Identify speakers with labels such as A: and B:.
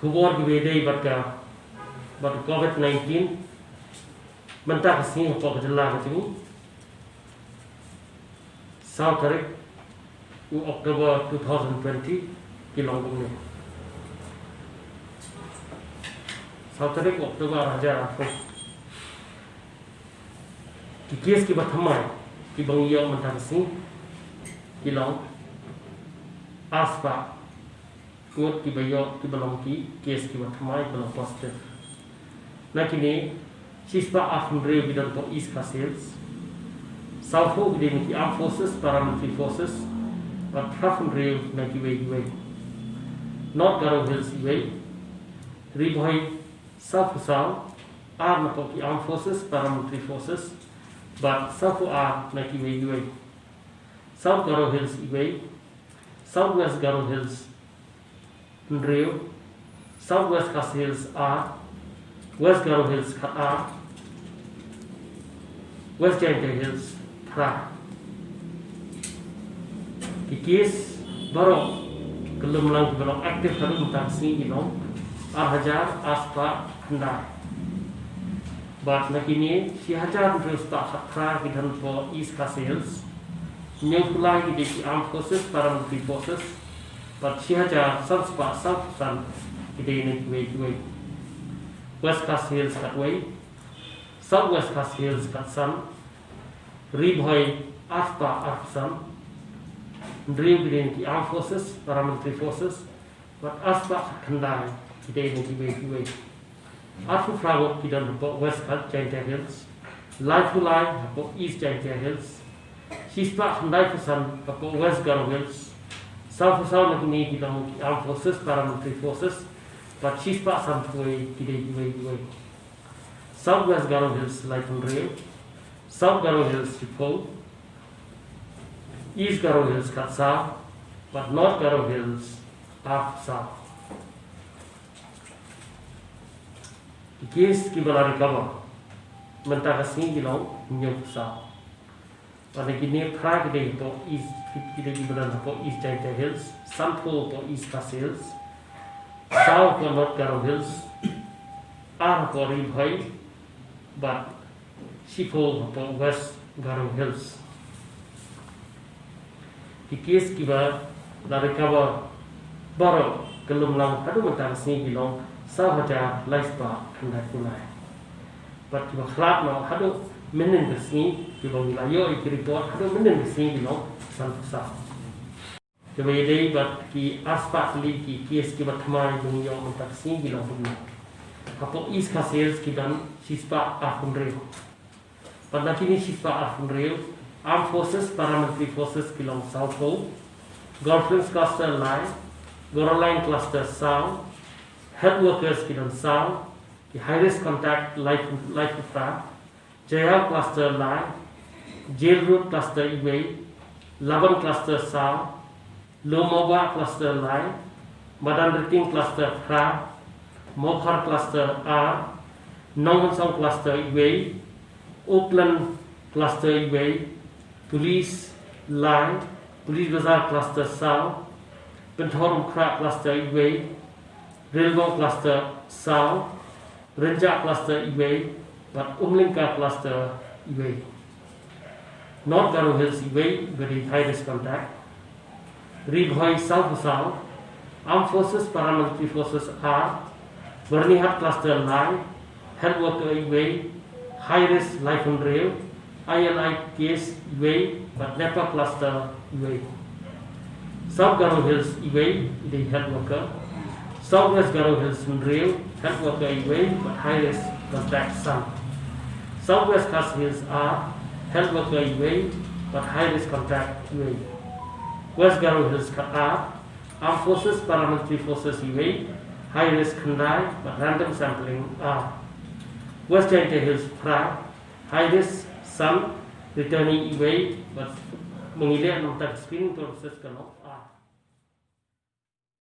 A: Kuwar giwede but COVID-19 mentah kesini apa kejelah macam South Tarik Oktober 2020 kilong ni South Tarik Oktober raja aku kikis kibat hamai kibang iyo mentah kesini kilong aspa kuat kibayo kibalong kes kibat hamai kibalong positif nah kini Sispa Afundre bidang to East Castles, South Ho bidang the Armed Forces, Paramilitary Forces, but Afundre naki way. North Garo Hills way, Riboy South South, Armed to the Armed Forces, Paramilitary Forces, but South Ho naki way. South Garo Hills way, Southwest Garo Hills, Ndreo, Southwest Castles West Garo Hills West Jaintia Hills Kikis baru kelum lang belum aktif harus mutaksi ilong Hajar aspa hendak bat nakini si Hajar terus tak sakra kidan po East Castles yang pulai di Armed Forces Paramilitary Forces bat si Hajar South Sun kita way West Castles kat way, Southwest Castles kat sun, Riboy Arfsan, Dream within the Armed Forces, Paramilitary Forces, but Aspa Kandai, today in the way. Arfu Flower Kidan about West Jaintia Hills, Life to Life about East Jaintia Hills, Shispa Kandai for Sun about West Garo Hills, South Nakini Kidan the Armed Forces, Paramilitary Forces, but Shispa Sampuay way. Southwest Garo Hills Light and Rail, South Garo Hills Chipo, East Garo Hills Katsa, but North Garo Hills Afsa. Kis kibalari kaba, mentakasing gilaw nyoksa. Pada kini kra kita po East kita kibalan po East Jaintia Hills, Sampo po East Castles. South or North Garo Hills are for Riboy, but Shipo for West Garo Hills. The case giver la recover baru kelum lang hadu mentangsi bilong sahaja laispa hendak kulai. But kiba khlap na hadu menen kesini kiba wilayo ikiripot hadu menen kesini bilong sansa. Kemudian buat ki aspak li ki bat kemai dunia untuk sini bilang punya. Apa East Castles dan Shispa Afundre. Pada kini Shispa Afundre, Armed Forces, Paramilitary Forces bilang South Ho, Golflands Cluster Line, Goroline Cluster South, Health Workers bilang South, the High Risk Contact Life Infra, Jaya Cluster Line, Jail Road Cluster Iway, Laban Cluster South, Lomoba Cluster Line, Madan Riting Cluster Fra, Mokhar Cluster R, Nongonsong Cluster Iway, Oakland Cluster Iway, Police Line, Police Bazaar Cluster South, Bentorum Kra Cluster Iway, Rilbong Cluster South, Renjak Cluster Iway, but Umlingka Cluster Iway. North Garo Hills Iway, very high risk contact. Riboy South, Armed Forces, Paramilitary Forces are, Bernihat Cluster Line, Health Worker Way, High Risk Life and Rail, ILI Case Way, but NEPA Cluster Way. South Garo Hills Way, the Health Worker, Southwest Garo Hills and Rail, Health Worker Way, but High Risk Contact Sun. Southwest Cast Hills are, Health Worker Way, but High Risk Contact Way. West Garo Hills are Armed Forces, Paramilitary Forces Way, High Risk Kandai, but random sampling are West Jaintia Hills High Risk Sun, returning Way, but mengilir untuk screening proses